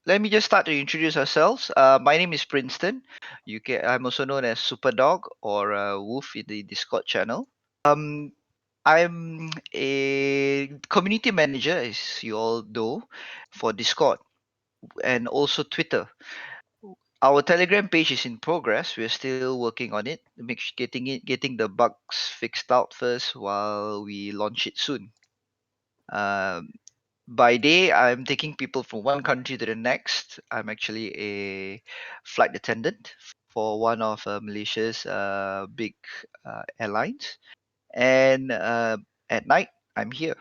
let me just start to introduce ourselves. My name is Princeton. I'm also known as Super Dog or Wolf in the Discord channel. Um, I'm a community manager, as you all know, for Discord and also Twitter. Our Telegram page is in progress. We're still working on it, getting the bugs fixed out first while we launch it soon. Um, by day, I'm taking people from one country to the next. I'm actually a flight attendant for one of Malaysia's big airlines, and at night I'm here.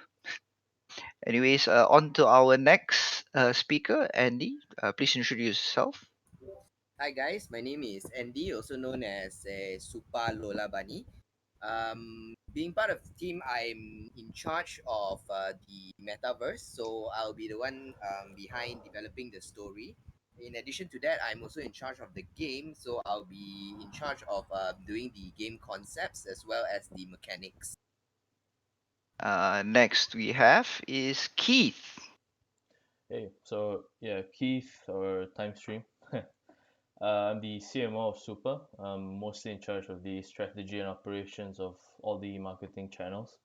Anyways, on to our next speaker, Andy. Please introduce yourself. Hi guys, my name is Andy, also known as Supa Lola Bunny. Being part of the team, I'm in charge of the metaverse, so I'll be the one behind developing the story. In addition to that, I'm also in charge of the game, so I'll be in charge of doing the game concepts as well as the mechanics. Next we have is Keith. Hey, so yeah, Keith or Timestream. I'm the CMO of Supa. I'm mostly in charge of the strategy and operations of all the marketing channels.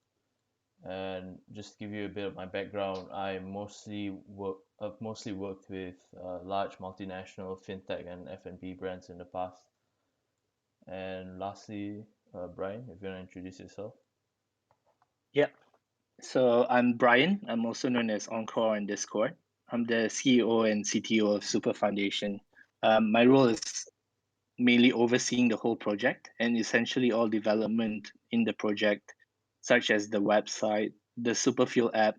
And just to give you a bit of my background, I've mostly worked with large multinational fintech and F&B brands in the past. And lastly, Brian, if you want to introduce yourself. Yeah. So I'm Brian. I'm also known as Encore on Discord. I'm the CEO and CTO of Supa Foundation. My role is mainly overseeing the whole project and essentially all development in the project, such as the website, the Superfuel app,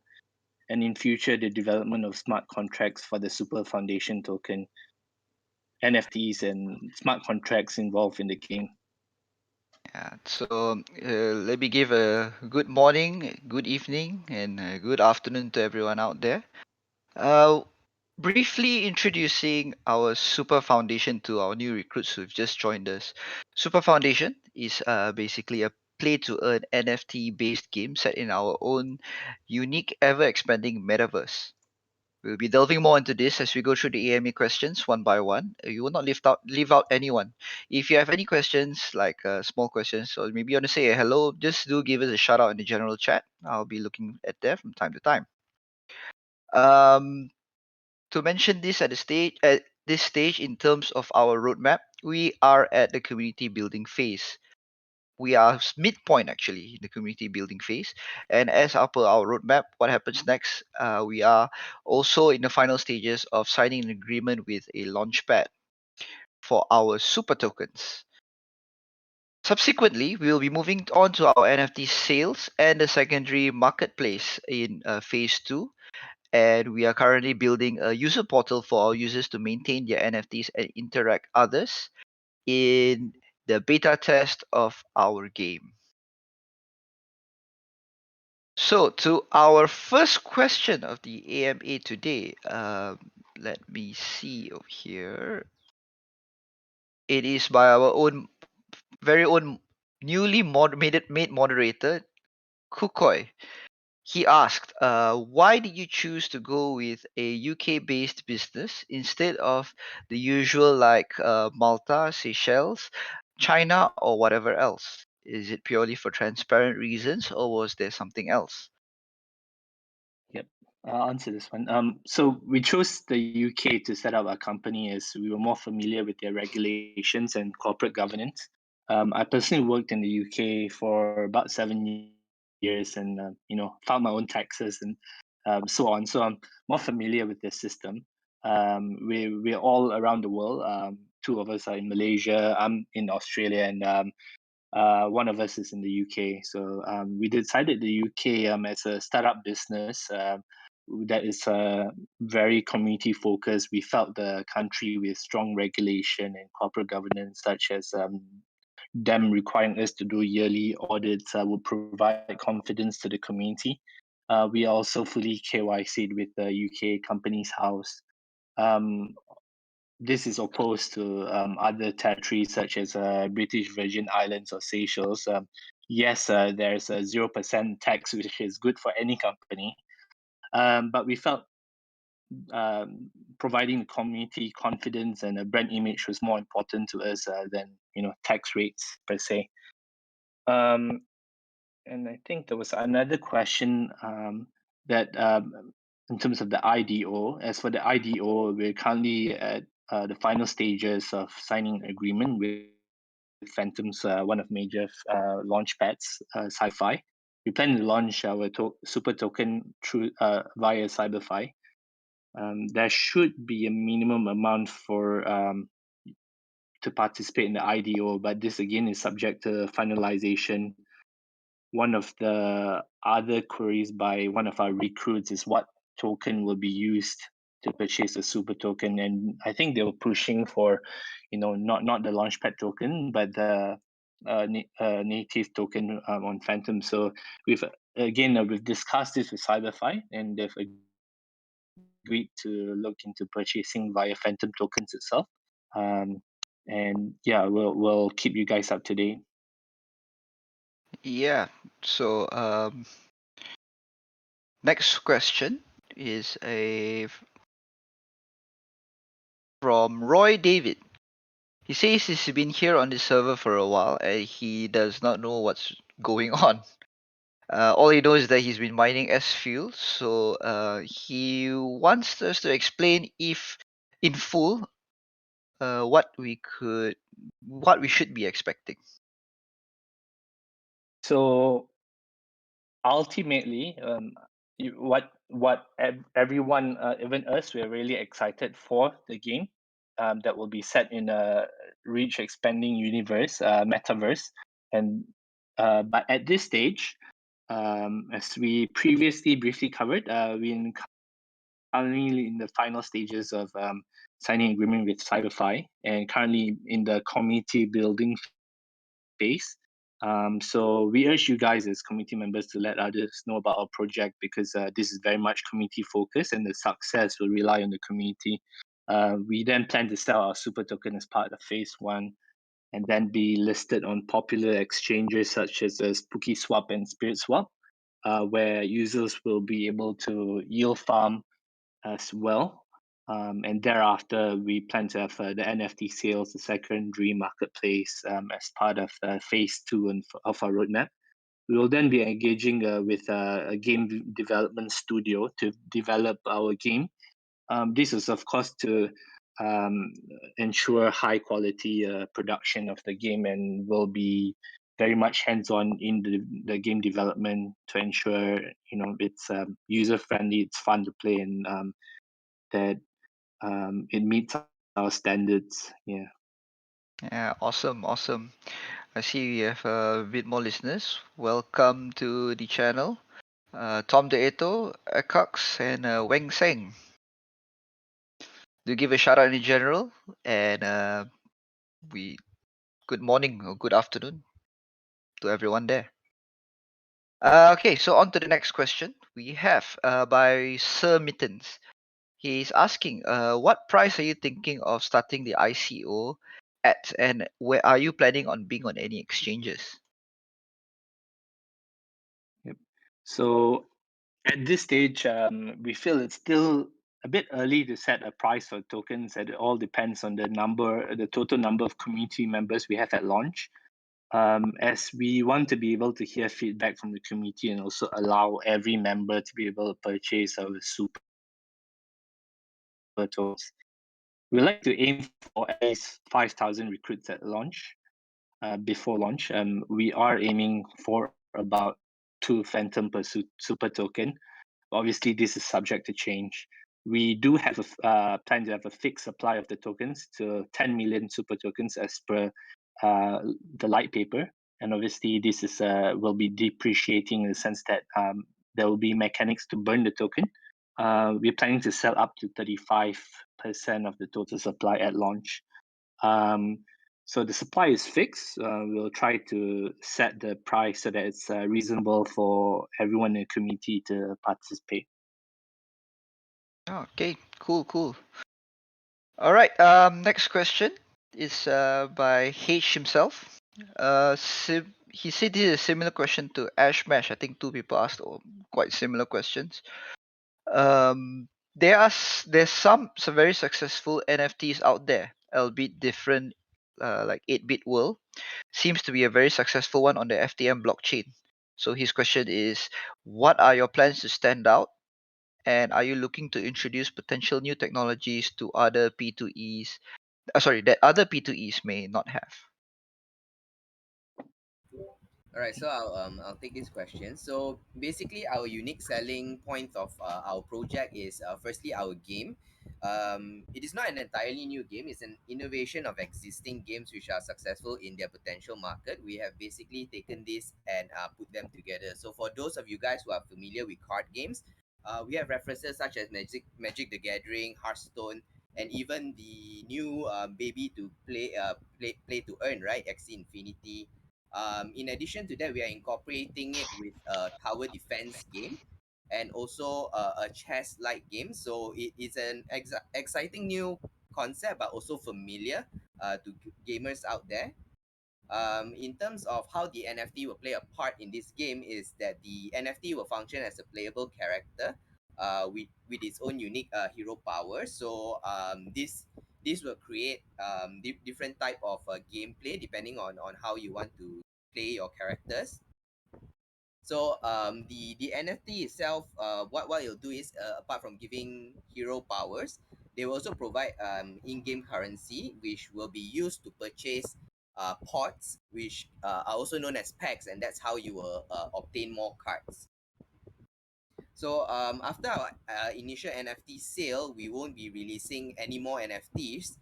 and in future the development of smart contracts for the Supa Foundation token, NFTs, and smart contracts involved in the game. Yeah, so let me give a good morning, good evening, and good afternoon to everyone out there. Uh, Briefly introducing our Super Foundation to our new recruits who've just joined us. Super Foundation is basically a play to earn NFT based game set in our own unique, ever expanding metaverse. We'll be delving more into this as we go through the AMA questions one by one. You will not leave out anyone. If you have any questions, like small questions, or maybe you want to say a hello, just do give us a shout out in the general chat. I'll be looking at there from time to time. Um, to mention this at this stage in terms of our roadmap, we are at the community building phase. We are midpoint actually in the community building phase, and as per our roadmap, what happens next? We are also in the final stages of signing an agreement with a launchpad for our super tokens. Subsequently, we will be moving on to our NFT sales and the secondary marketplace in phase 2, and we are currently building a user portal for our users to maintain their NFTs and interact others in the beta test of our game. So, to our first question of the AMA today, let me see over here. It is by our own very own newly made moderator, Kukoi. He asked, why did you choose to go with a UK-based business instead of the usual like Malta, Seychelles, China, or whatever else? Is it purely for transparent reasons, or was there something else? Yep. I'll answer this one. So we chose the UK to set up our company as we were more familiar with their regulations and corporate governance. I personally worked in the UK for about 7 years, and filed my own taxes and so on. So I'm more familiar with the system. We're all around the world. Two of us are in Malaysia. I'm in Australia, and one of us is in the UK. So we decided the UK as a startup business that is very community focused. We felt the country with strong regulation and corporate governance, such as them requiring us to do yearly audits, would provide confidence to the community. We are also fully KYC'd with the UK Companies House. Um, this is opposed to other territories such as British Virgin Islands or Seychelles. Yes, there's a 0% tax, which is good for any company. But we felt providing the community confidence and a brand image was more important to us than tax rates per se. And I think there was another question that in terms of the IDO. As for the IDO, we're currently at the final stages of signing agreement with Phantom's one of major launch pads, Sci-Fi. We plan to launch our super token through via CyberFi. There should be a minimum amount for to participate in the IDO, but this again is subject to finalization. One of the other queries by one of our recruits is what token will be used to purchase a super token, and I think they were pushing for, not the launchpad token, but the native token on Phantom. So we've discussed this with CyberFi, and they've agreed to look into purchasing via Phantom tokens itself. And yeah, we'll keep you guys up to date. Yeah. So next question is from Roy David. He says he's been here on the server for a while and he does not know what's going on. All he knows is that he's been mining S fuel, so he wants us to explain if in full what we should be expecting. So ultimately, everyone, even us, we're really excited for the game that will be set in a rich, expanding universe, metaverse, and but at this stage, as we previously briefly covered, we're currently in the final stages of signing agreement with CyberFi, and currently in the community building phase. So we urge you guys as community members to let others know about our project, because this is very much community focused and the success will rely on the community. We then plan to sell our super token as part of phase one, and then be listed on popular exchanges such as Spooky Swap and Spirit Swap, where users will be able to yield farm as well. And thereafter, we plan to have the NFT sales, the secondary marketplace, as part of phase two of our roadmap. We will then be engaging with a game development studio to develop our game. This is, of course, to ensure high quality production of the game, and will be very much hands-on in the game development to ensure it's user friendly, it's fun to play, and that it meets our standards. Yeah. Yeah, awesome. I see we have a bit more listeners. Welcome to the channel. Tom DeEto, Cox, and Weng Seng. Do give a shout out in general, and we good morning or good afternoon to everyone there. Okay, so on to the next question we have by Sir Mittens. He's asking, what price are you thinking of starting the ICO at, and where are you planning on being on any exchanges? Yep. So at this stage, we feel it's still a bit early to set a price for tokens, and it all depends on the total number of community members we have at launch. As we want to be able to hear feedback from the community and also allow every member to be able to purchase our super tokens. We like to aim for at least 5,000 recruits at launch. Before launch, we are aiming for about 2 Phantom per super token. Obviously, this is subject to change. We do have a plan to have a fixed supply of the tokens to 10 million super tokens as per the light paper. And obviously, this is will be depreciating in the sense that there will be mechanics to burn the token. We're planning to sell up to 35% of the total supply at launch. So the supply is fixed. We'll try to set the price so that it's reasonable for everyone in the community to participate. Okay, cool. All right. Next question is by H himself. He said this is a similar question to Ash Mash. I think two people asked quite similar questions. Um, there's some very successful NFTs out there, albeit different, like 8-bit world seems to be a very successful one on the FTM blockchain. So his question is, what are your plans to stand out? And are you looking to introduce potential new technologies to other P2Es? Sorry, that other P2Es may not have. All right, so I'll take this question. So basically, our unique selling point of our project is firstly our game. It is not an entirely new game; it's an innovation of existing games which are successful in their potential market. We have basically taken this and put them together. So for those of you guys who are familiar with card games, we have references such as Magic the Gathering, Hearthstone, and even the new baby to play to earn, right? Axie Infinity. In addition to that, we are incorporating it with a tower defense game and also a chess-like game. So it is an exciting new concept, but also familiar to gamers out there. In terms of how the NFT will play a part in this game is that the NFT will function as a playable character with its own unique hero power. So this will create different type of gameplay depending on how you want to play your characters. So the NFT itself, what it'll do is apart from giving hero powers, they will also provide in-game currency, which will be used to purchase pods, which are also known as packs, and that's how you will obtain more cards. So after our initial NFT sale, we won't be releasing any more NFTs.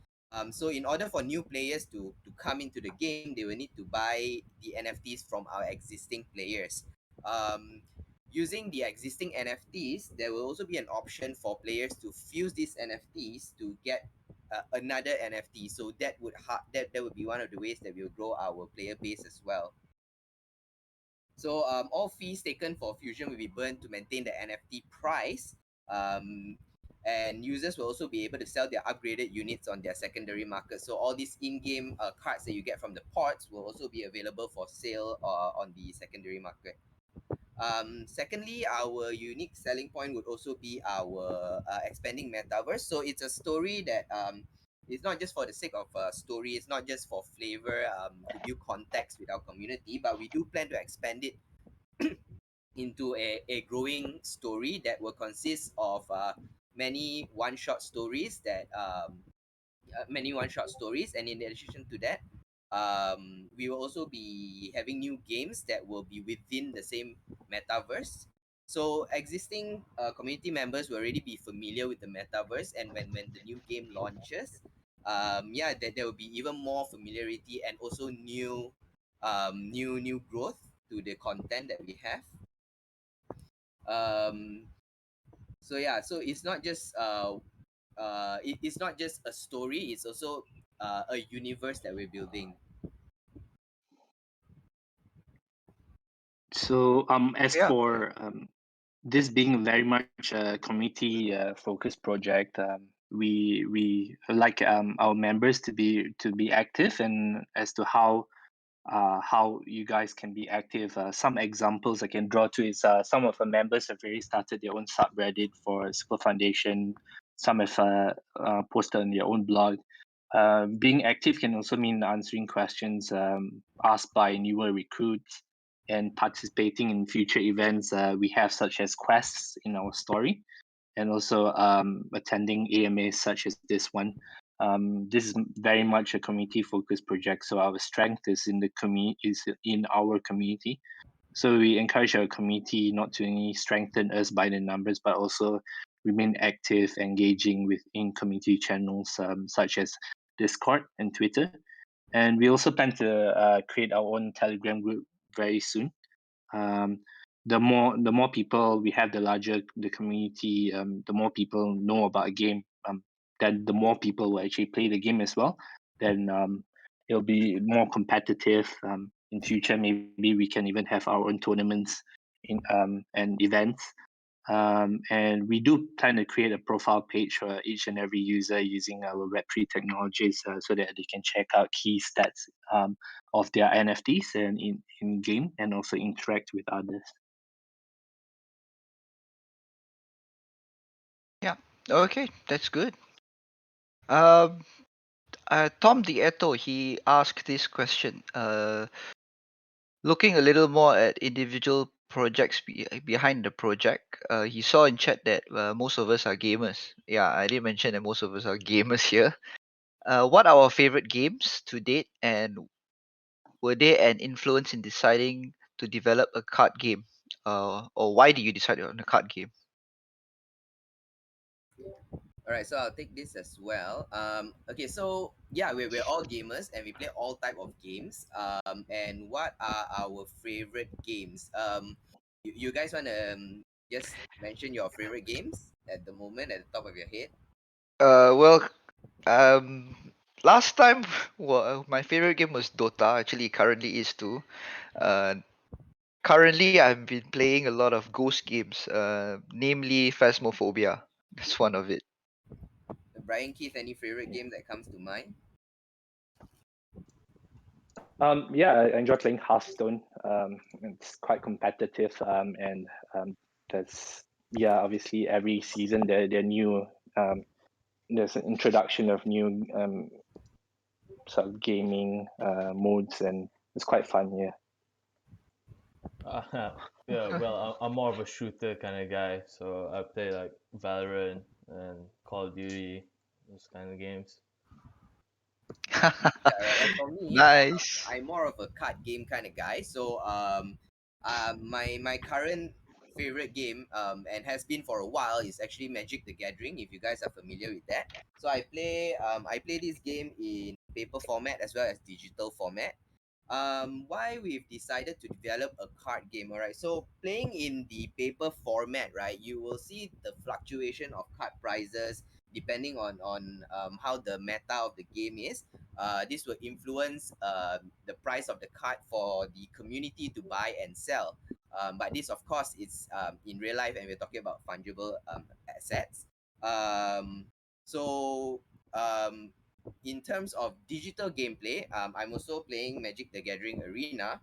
So in order for new players to come into the game, they will need to buy the NFTs from our existing players. Um, Using the existing NFTs, there will also be an option for players to fuse these NFTs to get another NFT. So that would be one of the ways that we'll grow our player base as well. So all fees taken for fusion will be burned to maintain the NFT price. Um, and users will also be able to sell their upgraded units on their secondary market. So all these in-game cards that you get from the ports will also be available for sale on the secondary market. Secondly, our unique selling point would also be our expanding metaverse. So it's a story that it's not just for the sake of a story. It's not just for flavor to build context with our community, but we do plan to expand it into a growing story that will consist of many one-shot stories that many one-shot stories, and in addition to that, we will also be having new games that will be within the same metaverse. So existing community members will already be familiar with the metaverse, and when the new game launches, yeah, there will be even more familiarity and also new growth to the content that we have. um so yeah, so it's not just a story, it's also a universe that we're building. So, as Yeah. for this being very much a community focused project, we like our members to be active, and as to how you guys can be active. Some examples I can draw to is some of our members have already started their own subreddit for Supa Foundation. Some have posted on their own blog. Being active can also mean answering questions asked by newer recruits and participating in future events we have, such as quests in our story, and also attending AMAs such as this one. This is very much a community focused project, so our strength is in the is in our community. So we encourage our community not to only strengthen us by the numbers, but also remain active, engaging within community channels such as Discord and Twitter. And we also plan to create our own Telegram group very soon. um, the more people we have, the larger the community, the more people know about a game, then the more people will actually play the game as well. Then it'll be more competitive. In future, maybe we can even have our own tournaments in and events. And we do plan to create a profile page for each and every user using our Web3 technologies, so that they can check out key stats of their NFTs and in game, and also interact with others. Yeah. Okay, that's good. Um, Tom Dieto, he asked this question. Looking a little more at individual projects behind the project, he saw in chat that most of us are gamers. Yeah, I did mention that most of us are gamers here. What are our favorite games to date, and were they an influence in deciding to develop a card game? Or why did you decide on a card game? All right, so I'll take this as well. Okay, so yeah, we're all gamers and we play all type of games. And what are our favorite games? You guys wanna just mention your favorite games at the moment at the top of your head? Well, um, last time, well, my favorite game was Dota. Actually, currently is too. Uh, Currently, I've been playing a lot of Ghost games, namely Phasmophobia. That's one of it. Brian Keith, any favorite game that comes to mind? Yeah, I enjoy playing Hearthstone. It's quite competitive, and there's yeah, obviously every season there are new there's an introduction of new sort of gaming modes, and it's quite fun. Yeah. Yeah, well, I'm more of a shooter kind of guy, so I play like Valorant and Call of Duty, those kind of games. Yeah, right. As for me, Nice. I'm more of a card game kind of guy. So my current favorite game and has been for a while is actually Magic the Gathering. If you guys are familiar with that, so I play this game in paper format as well as digital format. Why we've decided to develop a card game, all right? So playing in the paper format, right, you will see the fluctuation of card prices depending on how the meta of the game is. This will influence the price of the card for the community to buy and sell. But this, of course, is in real life, and we're talking about fungible assets. Um, so, um, in terms of digital gameplay, I'm also playing Magic the Gathering Arena.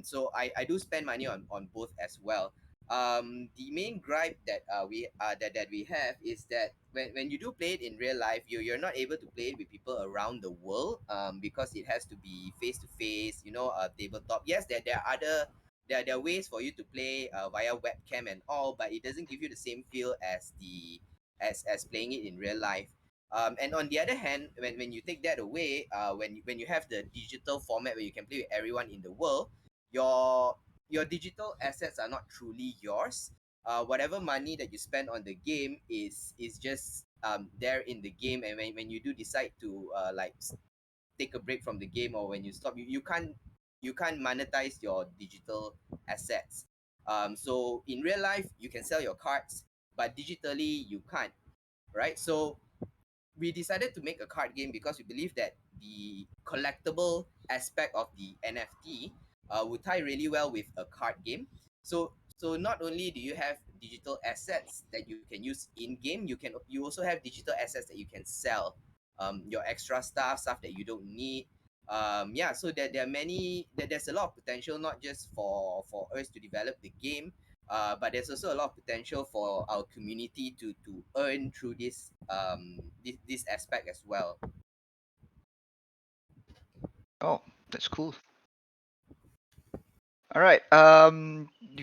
So I do spend money on both as well. The main gripe that that we have is that when you do play it in real life, you're not able to play it with people around the world because it has to be face to face, tabletop. Yes, there are there are ways for you to play via webcam and all, but it doesn't give you the same feel as the as playing it in real life. And on the other hand, when you take that away, when you have the digital format where you can play with everyone in the world, your your digital assets are not truly yours. Whatever money that you spend on the game is just there in the game, and when you do decide to take a break from the game, or when you stop, you can't monetize your digital assets. So in real life you can sell your cards, but digitally you can't, right? So we decided to make a card game because we believe that the collectible aspect of the NFT would tie really well with a card game. So not only do you have digital assets that you can use in game, you also have digital assets that you can sell. Your extra stuff that you don't need. Yeah, so there are there's a lot of potential, not just for us to develop the game, but there's also a lot of potential for our community to earn through this aspect as well. Oh, that's cool. All right.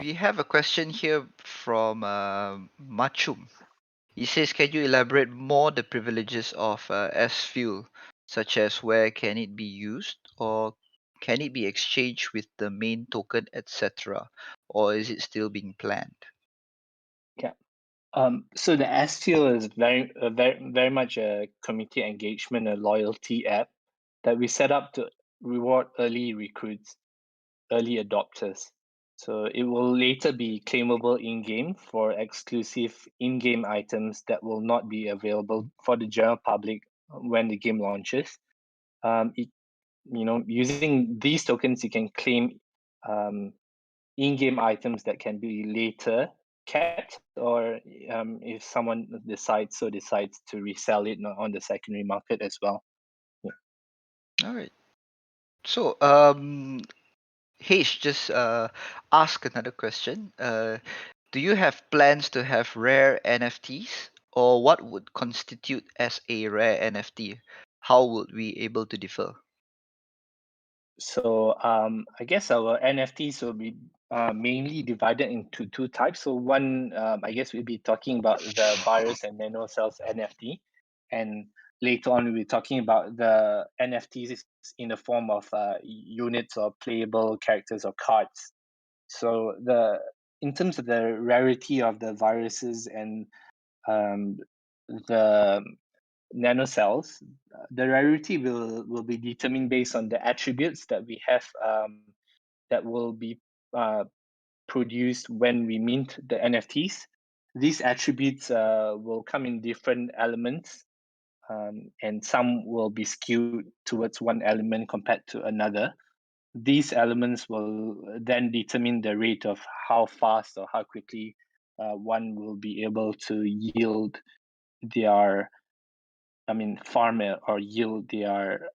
We have a question here from Machum. He says, "Can you elaborate more the privileges of S Fuel, such as where can it be used, or can it be exchanged with the main token, etc., or is it still being planned?" Yeah. So the STO is very much a community engagement, a loyalty app that we set up to reward early recruits, early adopters. So it will later be claimable in-game for exclusive in-game items that will not be available for the general public when the game launches. It, using these tokens, you can claim in-game items that can be later kept, or if someone decides to resell it on the secondary market as well. Yeah. All right. So, H just ask another question. Do you have plans to have rare NFTs, or what would constitute as a rare NFT? How would we able to differ? So I guess our NFTs will be mainly divided into two types. So one, I guess we'll be talking about the virus and nanocells NFT, and later on we'll be talking about the NFTs in the form of units or playable characters or cards. So the in terms of the rarity of the viruses and um, the nanocells, the rarity will be determined based on the attributes that we have that will be uh, produced when we mint the NFTs. These attributes will come in different elements, and some will be skewed towards one element compared to another. These elements will then determine the rate of how fast or how quickly one will be able to yield their, farm or yield their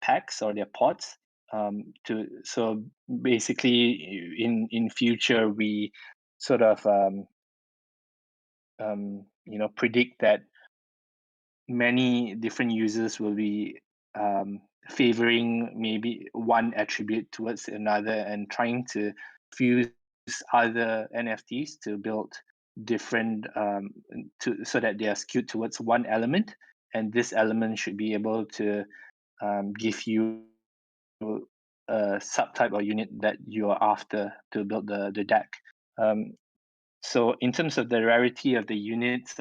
packs or their pods. To so basically, in future, we sort of predict that many different users will be favoring maybe one attribute towards another and trying to fuse other NFTs to build different so that they are skewed towards one element, and this element should be able to give you a subtype or unit that you are after to build the deck. Um, so in terms of the rarity of the units,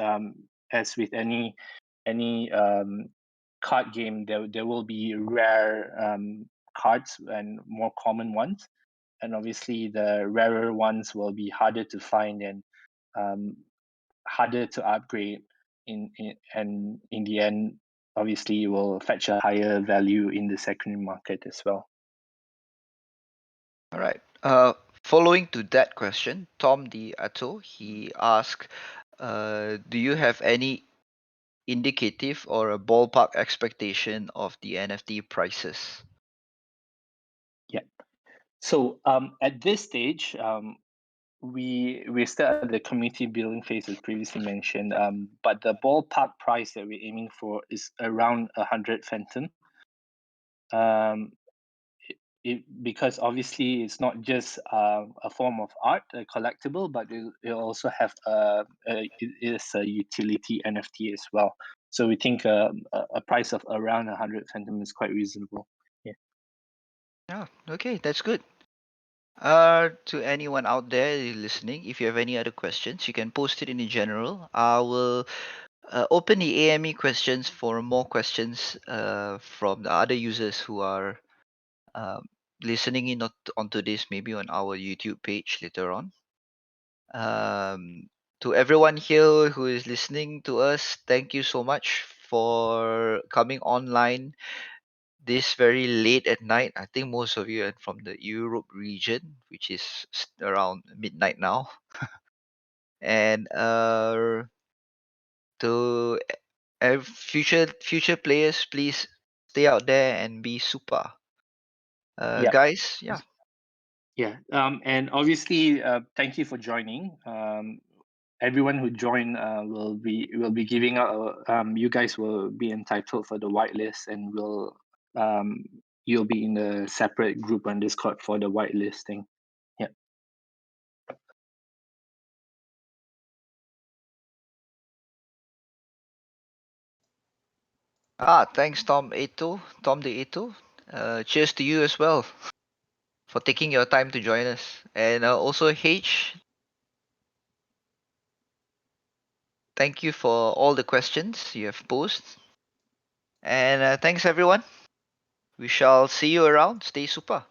as with any card game, there will be rare cards and more common ones, and obviously the rarer ones will be harder to find and um, harder to upgrade. And in the end, obviously, will fetch a higher value in the secondary market as well. All right. Following to that question, Tom D. Atto, he asked, do you have any indicative or a ballpark expectation of the NFT prices? Yeah. So at this stage, we're still at the community building phase, as previously mentioned. But the ballpark price that we're aiming for is around 100 Phantom. Um, because obviously it's not just a form of art, a collectible, but it also have it is a utility NFT as well. So we think a price of around 100 Phantom is quite reasonable. Yeah. Yeah, okay, that's good. To anyone out there listening, if you have any other questions, you can post it in general. I will open the AME questions for more questions from the other users who are um, listening in onto this, maybe on our YouTube page later on. Um, to everyone here who is listening to us, thank you so much for coming online this very late at night. I think most of you are from the Europe region, which is around midnight now. And to future players, please stay out there and be super. Yeah. Guys, yeah. Yeah. And obviously, thank you for joining. Everyone who joined will be giving out. You guys will be entitled for the whitelist, and will you'll be in a separate group on Discord for the whitelisting. Yeah. Thanks, Tom Eto, Tom the Eto. Cheers to you as well for taking your time to join us, and also H. Thank you for all the questions you have posed, and thanks everyone. We shall see you around. Stay super.